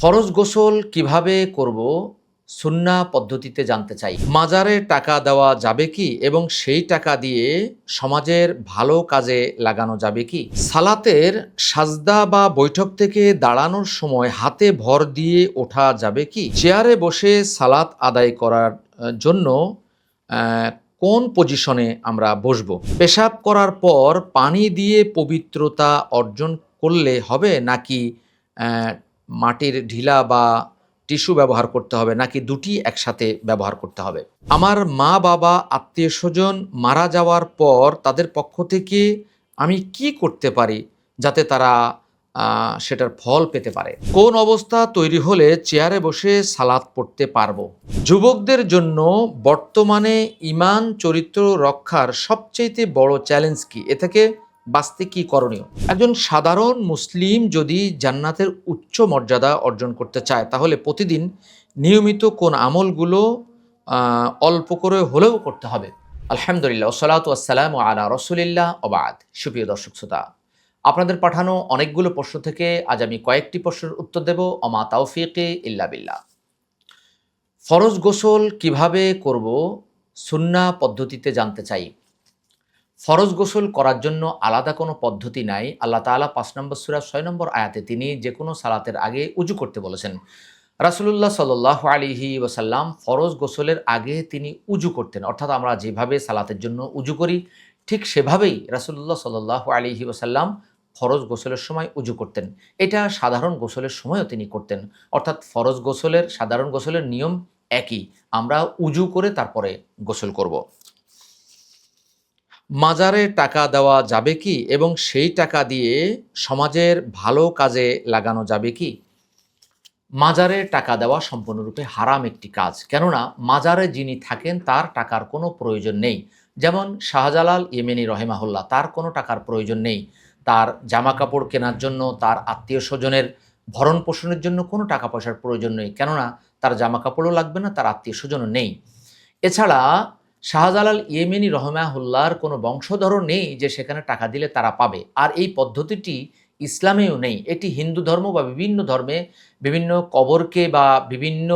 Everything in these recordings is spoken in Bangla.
ফরজ গোসল কিভাবে করব সুন্নাহ পদ্ধতিতে জানতে চাই। মাজারে টাকা দেওয়া যাবে কি এবং সেই টাকা দিয়ে সমাজের ভালো কাজে লাগানো যাবে কি? সালাতের সাজদা বা বৈঠক থেকে দাঁড়ানোর সময় হাতে ভর দিয়ে ওঠা যাবে কি? চেয়ারে বসে সালাত আদায় করার জন্য আহ, কোন পজিশনে আমরা বসবো? পেশাব করার পর পানি দিয়ে পবিত্রতা অর্জন করলে হবে নাকি আহ, মাটির ঢিলা বা টিস্যু ব্যবহার করতে হবে নাকি দুটি একসাথে ব্যবহার করতে হবে? আমার মা বাবা আত্মীয় স্বজন মারা যাওয়ার পর তাদের পক্ষ থেকে আমি কি করতে পারি যাতে তারা সেটার ফল পেতে পারে? কোন অবস্থা তৈরি হলে চেয়ারে বসে সালাত পড়তে পারবো? যুবকদের জন্য বর্তমানে ঈমান চরিত্র রক্ষার সবচেয়ে বড় চ্যালেঞ্জ কি? এ থেকে বাঁচতে কি করণীয়? একজন সাধারণ মুসলিম যদি জান্নাতের উচ্চ মর্যাদা অর্জন করতে চায় তাহলে প্রতিদিন নিয়মিত কোন আমলগুলো অল্প করে হলেও করতে হবে? আলহামদুলিল্লাহ ওয়াসসালাতু ওয়াসসালামু আলা রাসূলিল্লাহ ওয়া বাদ। সুপ্রিয় দর্শক শ্রোতা, আপনাদের পাঠানো অনেকগুলো প্রশ্ন থেকে আজ আমি কয়েকটি প্রশ্নের উত্তর দেব। অমা তাওফিকে ইল্লা বিল্লাহ। ফরজ গোসল কিভাবে করব সুন্নাহ পদ্ধতিতে জানতে চাই। ফরজ গোসল করার জন্য আলাদা কোনো পদ্ধতি নাই। আল্লাহ তাআলা ৫ নম্বর সূরা ৬ নম্বর আয়াতে তিনি যে কোনো সালাতের আগে উজু করতে বলেছেন। রাসূলুল্লাহ সাল্লাল্লাহু আলাইহি ওয়াসাল্লাম ফরজ গোসলের আগে তিনি উজু করতেন, অর্থাৎ আমরা যেভাবে সালাতের জন্য উজু করি ঠিক সেভাবেই রাসূলুল্লাহ সাল্লাল্লাহু আলাইহি ওয়াসাল্লাম ফরজ গোসলের সময় উজু করতেন। এটা সাধারণ গোসলের সময়ও তিনি করতেন, অর্থাৎ ফরজ গোসলের সাধারণ গোসলের নিয়ম একই। আমরা উজু করে তারপরে গোসল করব। মাজারে টাকা দেওয়া যাবে কি এবং সেই টাকা দিয়ে সমাজের ভালো কাজে লাগানো যাবে কি? মাজারে টাকা দেওয়া সম্পূর্ণরূপে হারাম একটি কাজ, কেননা মাজারে যিনি থাকেন তার টাকার কোনো প্রয়োজন নেই। যেমন শাহজালাল ইয়েমেনি রহেমাহুল্লাহ, তার কোনো টাকার প্রয়োজন নেই। তার জামা কাপড় কেনার জন্য, তার আত্মীয় স্বজনের ভরণ পোষণের জন্য কোনো টাকা পয়সার প্রয়োজন নেই, কেননা তার জামা কাপড়ও লাগবে না, তার আত্মীয় স্বজনও নেই। এছাড়া শাহজালাল ইয়েমেনি রহমাহুল্লাহর কোনো বংশধরও নেই যে সেখানে টাকা দিলে তারা পাবে। আর এই পদ্ধতিটি ইসলামেও নেই। এটি হিন্দু ধর্ম বা বিভিন্ন ধর্মে বিভিন্ন কবরকে বা বিভিন্ন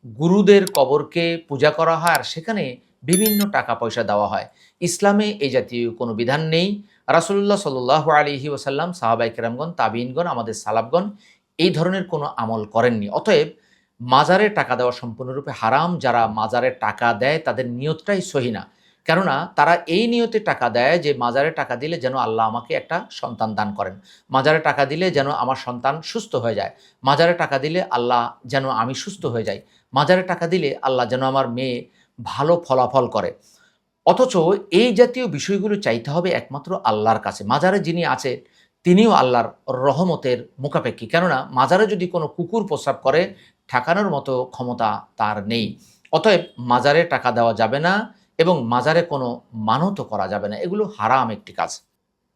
গুরুদের কবরকে পূজা করা হয়, আর সেখানে বিভিন্ন টাকা পয়সা দেওয়া হয়। ইসলামে এই জাতীয় কোনো বিধান নেই। রাসূলুল্লাহ সাল্লাল্লাহু আলাইহি ওয়াসাল্লাম, সাহাবায়ে কেরামগণ, তাবিঈনগণ, আমাদের সালাফগণ এই ধরনের কোনো আমল করেননি। অতএব মাজারে টাকা দেওয়া সম্পূর্ণরূপে হারাম। যারা মাজারে টাকা দেয় তাদের নিয়তটাই সহি না, কেননা তারা এই নিয়তে টাকা দেয় যে মাজারে টাকা দিলে যেন আল্লাহ আমাকে একটা সন্তান দান করেন, মাজারে টাকা দিলে যেন আমার সন্তান সুস্থ হয়ে যায়, মাজারে টাকা দিলে আল্লাহ যেন আমি সুস্থ হয়ে যাই, মাজারে টাকা দিলে আল্লাহ যেন আমার মেয়ে ভালো ফলাফল করে। অথচ এই জাতীয় বিষয়গুলো চাইতে হবে একমাত্র আল্লাহর কাছে। মাজারে যিনি আছে তিনিও আল্লাহর রহমতের মুখাপেক্ষী, কেননা মাজারে যদি কোনো কুকুর প্রস্রাব করে ঠেকানোর মতো ক্ষমতা তার নেই। অতএব মাজারে টাকা দেওয়া যাবে না এবং মাজারে কোনো মানতও করা যাবে না, এগুলো হারাম একটি কাজ।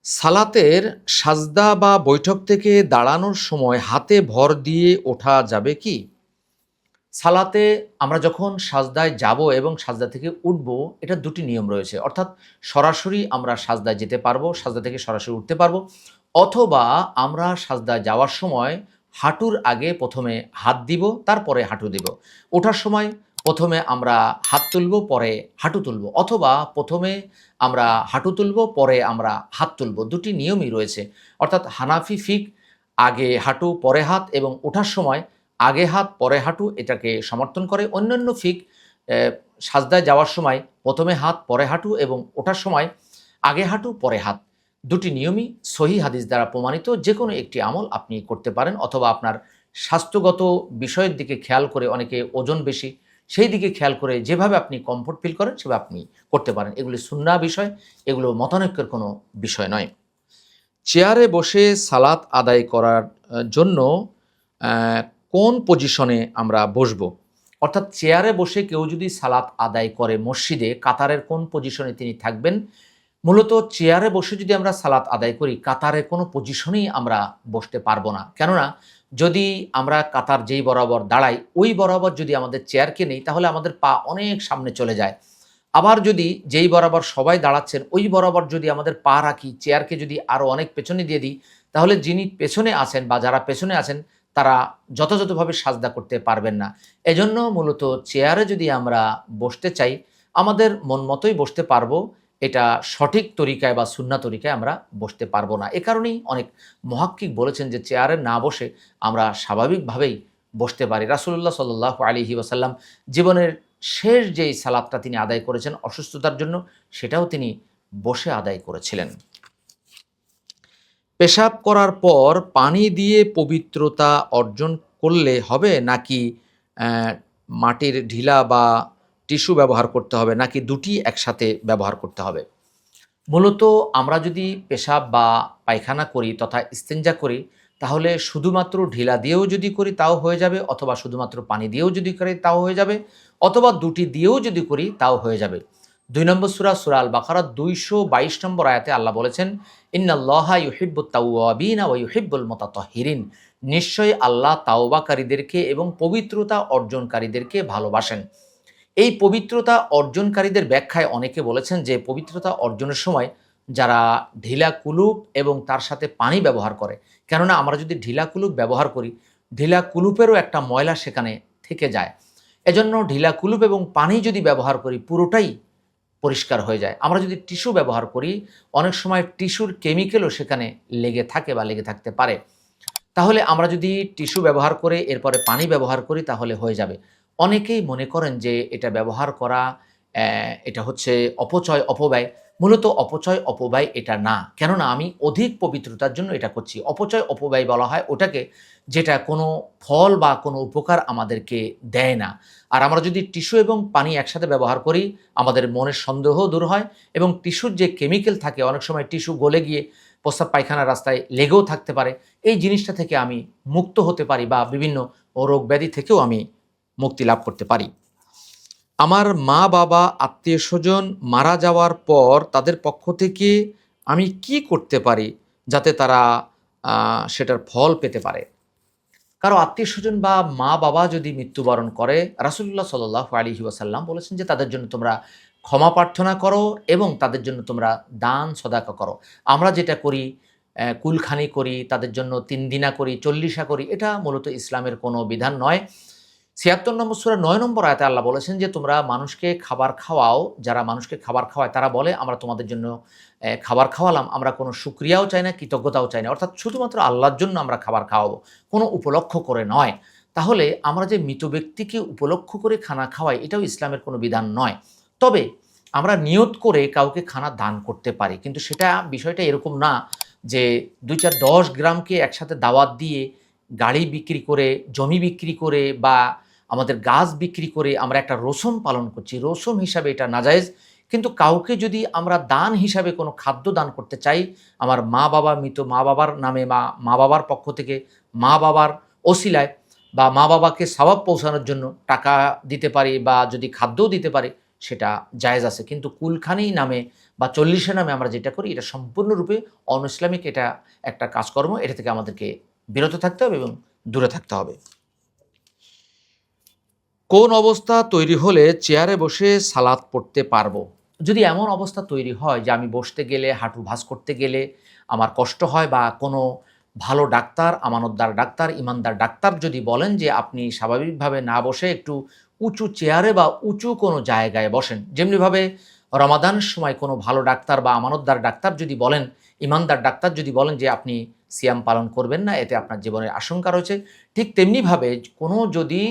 সালাতের সাজদা বা বৈঠক থেকে দাঁড়ানোর সময় হাতে ভর দিয়ে ওঠা যাবে কি? সালাতে আমরা যখন সাজদায় যাব এবং সাজদা থেকে উঠব, এটা দুটি নিয়ম রয়েছে, অর্থাৎ সরাসরি আমরা সাজদায় যেতে পারবো, সাজদা থেকে সরাসরি উঠতে পারবো, অথবা আমরা সাজদায় যাওয়ার সময় হাঁটুর আগে প্রথমে হাত দিব, তারপরে হাঁটু দিব। ওঠার সময় প্রথমে আমরা হাত তুলব, পরে হাঁটু তুলব, অথবা প্রথমে আমরা হাঁটু তুলব, পরে আমরা হাত তুলব। দুটি নিয়মই রয়েছে, অর্থাৎ হানাফি ফিক আগে হাঁটু পরে হাত এবং ওঠার সময় আগে হাত পরে হাঁটু এটাকে সমর্থন করে। অন্যান্য ফিক সাজদায় যাওয়ার সময় প্রথমে হাত পরে হাঁটু এবং ওঠার সময় আগে হাঁটু পরে হাত। দুটি নিয়মই সহি হাদিস দ্বারা প্রমাণিত। যে কোনো একটি আমল আপনি করতে পারেন, অথবা আপনার স্বাস্থ্যগত বিষয়ের দিকে খেয়াল করে, অনেকে ওজন বেশি সেই দিকে খেয়াল করে যেভাবে আপনি কমফোর্ট ফিল করেন সেভাবে আপনি করতে পারেন। এগুলি সুন্নাহ বিষয়, এগুলো মতানৈক্যের কোনো বিষয় নয়। চেয়ারে বসে সালাত আদায় করার জন্য কোন পজিশনে আমরা বসবো? অর্থাৎ চেয়ারে বসে কেউ যদি সালাত আদায় করে মসজিদে, কাতারের কোন পজিশনে তিনি থাকবেন? মূলত চেয়ারে বসে যদি আমরা সালাত আদায় করি, কাতারের কোনো পজিশনেই আমরা বসতে পারবো না, কেননা যদি আমরা কাতার যেই বরাবর দাঁড়াই ওই বরাবর যদি আমাদের চেয়ারকে নেই তাহলে আমাদের পা অনেক সামনে চলে যায়। আবার যদি যেই বরাবর সবাই দাঁড়াচ্ছেন ওই বরাবর যদি আমাদের পা রাখি, চেয়ারকে যদি আরও অনেক পেছনে দিয়ে দিই, তাহলে যিনি পেছনে আছেন বা যারা পেছনে আছেন তারা যথাযথভাবে সাজদা করতে পারবেন না। এজন্য মূলত চেয়ারে যদি আমরা বসতে চাই, আমাদের মন মতোই বসতে পারবো, এটা সঠিক তরিকায় বা সুন্নাহ তরিকায় আমরা বসতে পারবো না। এ কারণেই অনেক মুহাক্কিক বলেছেন যে চেয়ারে না বসে আমরা স্বাভাবিকভাবেই বসতে পারি। রাসূলুল্লাহ সাল্লাল্লাহু আলাইহি ওয়াসাল্লাম জীবনের শেষ যেই সালাতটা তিনি আদায় করেছেন অসুস্থতার জন্য, সেটাও তিনি বসে আদায় করেছিলেন। পেশাব করার পর পানি দিয়ে পবিত্রতা অর্জন করলে হবে, নাকি মাটির ঢিলা বা টিস্যু ব্যবহার করতে হবে, নাকি দুটি একসাথে ব্যবহার করতে হবে? মূলত আমরা যদি পেশাব বা পায়খানা করি তথা ইস্তেঞ্জা করি, তাহলে শুধুমাত্র ঢিলা দিয়েও যদি করি তাও হয়ে যাবে, অথবা শুধুমাত্র পানি দিয়েও যদি করি তাও হয়ে যাবে, অথবা দুটি দিয়েও যদি করি তাও হয়ে যাবে। ২ নম্বর সূরা, সূরা আল বাকারা ২২২ নম্বর আয়াতে আল্লাহ বলেছেন, ইন্নাল্লাহা ইউহিব্বুত তাওয়াবিনা ওয়া ইউহিব্বুল মুতাতাহহিরিন। নিশ্চয়ই আল্লাহ তাওবাকারীদেরকে এবং পবিত্রতা অর্জনকারীদেরকে ভালোবাসেন। এই পবিত্রতা অর্জনকারীদের ব্যাখ্যায় অনেকে বলেছেন যে পবিত্রতা অর্জনের সময় যারা ঢিলা কুলুপ এবং তার সাথে পানি ব্যবহার করে, কেননা আমরা যদি ঢিলা কুলুপ ব্যবহার করি, ঢিলা কুলুপেরও একটা ময়লা সেখানে থেকে যায়। এজন্য ঢিলা কুলুপ এবং পানি যদি ব্যবহার করি পুরোটাই পরিষ্কার হয়ে যায়। আমরা যদি টিস্যু ব্যবহার করি, অনেক সময় টিস্যুর কেমিক্যালও সেখানে লেগে থাকে বা লেগে থাকতে পারে। তাহলে আমরা যদি টিস্যু ব্যবহার করে এরপরে পানি ব্যবহার করি তাহলে হয়ে যাবে। অনেকেই মনে করেন যে এটা ব্যবহার করা এটা হচ্ছে অপচয়, অপব্যয়। মূলত অপচয়, অপব্যয় এটা না। কেননা আমি অধিক পবিত্রতার জন্য এটা করছি। অপচয়, অপব্যয় বলা হয় ওটাকে যেটা কোনো ফল বা কোনো উপকার আমাদেরকে দেয় না। আর আমরা যদি টিস্যু এবং পানি একসাথে ব্যবহার করি, আমাদের মনের সন্দেহ দূর হয় এবং টিস্যুর যে কেমিক্যাল থাকে, অনেক সময় টিস্যু গলে গিয়ে প্রস্রাব পায়খানার রাস্তায় লেগেও থাকতে পারে। এই জিনিসটা থেকে আমি মুক্ত হতে পারি বা বিভিন্ন রোগ ব্যাধি থেকেও আমি মুক্তি লাভ করতে পারি। আমার মা বাবা আত্মীয়স্বজন মারা যাওয়ার পর তাদের পক্ষ থেকে আমি কি করতে পারি যাতে তারা সেটার ফল পেতে পারে? কারো আত্মীয়স্বজন বা মা বাবা যদি মৃত্যুবরণ করে, রাসূলুল্লাহ সাল্লাল্লাহু আলাইহি ওয়াসাল্লাম বলেছেন যে তাদের জন্য তোমরা ক্ষমা প্রার্থনা করো এবং তাদের জন্য তোমরা দান সদাকা করো। আমরা যেটা করি, কুলখানি করি, তাদের জন্য ৩ দিনা করি, ৪০ করি, এটা মূলত ইসলামের কোনো বিধান নয়। ৭৬ নম্বর সূরা ৯ নম্বর আয়াতে আল্লাহ বলেছেন যে তোমরা মানুষকে খাবার খাওয়াও। যারা মানুষকে খাবার খাওয়ায় তারা বলে আমরা তোমাদের জন্য খাবার খাওয়ালাম, আমরা কোনো শুকরিয়াও চাই না, কৃতজ্ঞতাও চাই না। অর্থাৎ শুধুমাত্র আল্লাহর জন্য আমরা খাবার খাওয়াবো, কোনো উপলক্ষ করে নয়। তাহলে আমরা যে মৃত ব্যক্তিকে উপলক্ষ করে খানা খাওয়াই, এটাও ইসলামের কোনো বিধান নয়। তবে আমরা নিয়ত করে কাউকে খানা দান করতে পারি, কিন্তু সেটা বিষয়টা এরকম না যে ২-৪-১০ গ্রামকে একসাথে দাওয়াত দিয়ে গাড়ি বিক্রি করে, জমি বিক্রি করে বা আমাদের গাছ বিক্রি করে আমরা একটা রসম পালন করছি। রসম হিসাবে এটা নাজায়েজ। কিন্তু কাউকে যদি আমরা দান হিসাবে কোনো খাদ্য দান করতে চাই, আমার মা বাবা, মৃত মা বাবার নামে বা মা বাবার পক্ষ থেকে মা বাবার ওসিলায় বা মা বাবাকে সওয়াব পৌঁছানোর জন্য টাকা দিতে পারি বা যদি খাদ্যও দিতে পারি, সেটা জায়েজ আছে। কিন্তু কুলখানি নামে বা ৪০ নামে আমরা যেটা করি, এটা সম্পূর্ণরূপে অন-ইসলামিক। এটা একটা কাজকর্ম, এটা থেকে আমাদেরকে বিরত থাকতে হবে এবং দূরে থাকতে হবে। কোন অবস্থা তৈরি হলে চেয়ারে বসে সালাত পড়তে পারবো? যদি এমন অবস্থা তৈরি হয় যে আমি বসতে গেলে, হাঁটু ভাঁজ করতে গেলে আমার কষ্ট হয়, বা কোনো ভালো ডাক্তার, আমানতদার ডাক্তার, ইমানদার ডাক্তার যদি বলেন যে আপনি স্বাভাবিকভাবে না বসে একটু উঁচু চেয়ারে বা উঁচু কোনো জায়গায় বসেন, যেমনিভাবে রমাদানের সময় কোনো ভালো ডাক্তার বা আমানতদার ডাক্তার যদি বলেন, ইমানদার ডাক্তার যদি বলেন যে আপনি সিয়াম পালন করবেন না, এতে আপনার জীবনের আশঙ্কা রয়েছে, ঠিক তেমনিভাবে কোনো যদি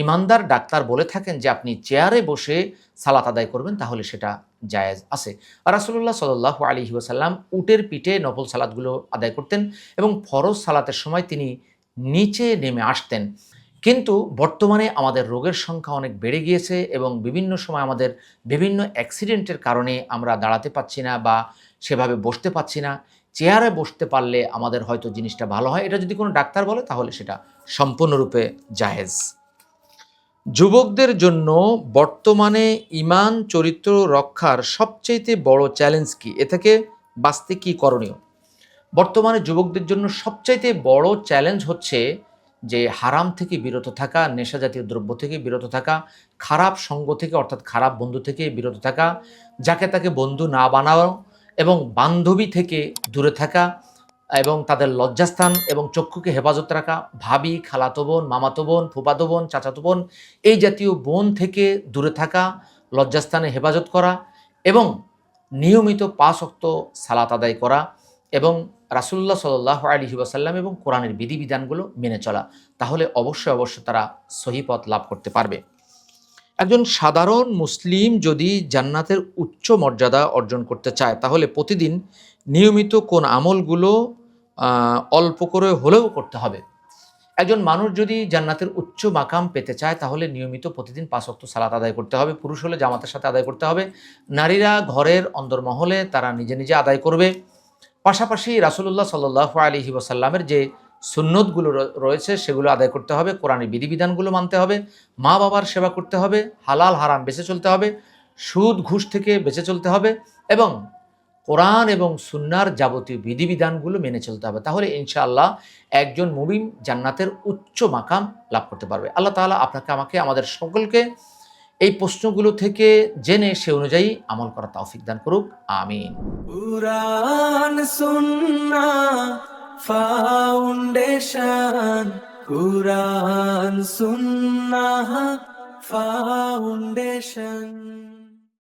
ইমানদার ডাক্তার বলে থাকেন যে আপনি চেয়ারে বসে সালাত আদায় করবেন, তাহলে সেটা জায়েজ আছে। আর রাসূলুল্লাহ সাল্লাল্লাহু আলাইহি ওয়াসাল্লাম উটের পিঠে নফল সালাতগুলো আদায় করতেন এবং ফরজ সালাতের সময় তিনি নিচে নেমে আসতেন। কিন্তু বর্তমানে আমাদের রোগের সংখ্যা অনেক বেড়ে গিয়েছে এবং বিভিন্ন সময় আমাদের বিভিন্ন অ্যাক্সিডেন্টের কারণে আমরা দাঁড়াতে পারছি না বা সেভাবে বসতে পারছি না। চেয়ারে বসতে পারলে আমাদের হয়তো জিনিসটা ভালো হয়। এটা যদি কোনো ডাক্তার বলে তাহলে সেটা সম্পূর্ণরূপে জায়েজ। যুবকদের জন্য বর্তমানে ঈমান চরিত্র রক্ষার সবচাইতে বড় চ্যালেঞ্জ কি? এ থেকে বাঁচতে কি করণীয়? বর্তমানে যুবকদের জন্য সবচাইতে বড় চ্যালেঞ্জ হচ্ছে যে হারাম থেকে বিরত থাকা, নেশা জাতীয় দ্রব্য থেকে বিরত থাকা, খারাপ সঙ্গ থেকে অর্থাৎ খারাপ বন্ধু থেকে বিরত থাকা, যাকে তাকে বন্ধু না বানাও এবং বান্ধবী থেকে দূরে থাকা, এবং তাদের লজ্জাস্থান এবং চক্ষুকে হেফাজত রাখা, ভাবি, খালাতো বোন, মামাতো বোন, ফুফাতো বোন, চাচাতো বোন, এই জাতীয় বোন থেকে দূরে থাকা, লজ্জাস্থানে হেফাজত করা এবং নিয়মিত 5 ওয়াক্ত সালাত আদায় করা এবং রাসূলুল্লাহ সাল্লাল্লাহু আলাইহি ওয়াসাল্লাম এবং কোরআনের বিধিবিধানগুলো মেনে চলা। তাহলে অবশ্যই তারা সহি পথ লাভ করতে পারবে। একজন সাধারণ মুসলিম যদি জান্নাতের উচ্চ মর্যাদা অর্জন করতে চায় তাহলে প্রতিদিন নিয়মিত কোন আমলগুলো অল্প করে হলেও করতে হবে। একজন মানুষ যদি জান্নাতের উচ্চ মাকাম পেতে চায় তাহলে নিয়মিত প্রতিদিন 5 ওয়াক্ত সালাত আদায় করতে হবে। পুরুষ হলে জামাতের সাথে আদায় করতে হবে। নারীরা ঘরের অন্দরমহলে তারা নিজে নিজে আদায় করবে। পাশাপাশি রাসূলুল্লাহ সাল্লাল্লাহু আলাইহি ওয়াসাল্লামের যে সুন্নতগুলো রয়েছে সেগুলো আদায় করতে হবে, কোরআনের বিধিবিধানগুলো মানতে হবে, মা বাবার সেবা করতে হবে, হালাল হারাম বেঁচে চলতে হবে, সুদ ঘুষ থেকে বেঁচে চলতে হবে এবং কোরআন এবং সুন্নাহর যাবতীয় বিধিবিধানগুলো মেনে চলতে হবে। তাহলে ইনশাআল্লাহ একজন মুমিন জান্নাতের উচ্চ মাকাম লাভ করতে পারবে। আল্লাহ তাআলা আপনাকে, আমাকে, আমাদের সকলকে এই প্রশ্নগুলো থেকে জেনে সে অনুযায়ী আমল করার তৌফিক দান করুক। আমিন। কুরআন সুন্নাহ ফাউন্ডেশন, কুরআন সুন্নাহ ফাউন্ডেশন।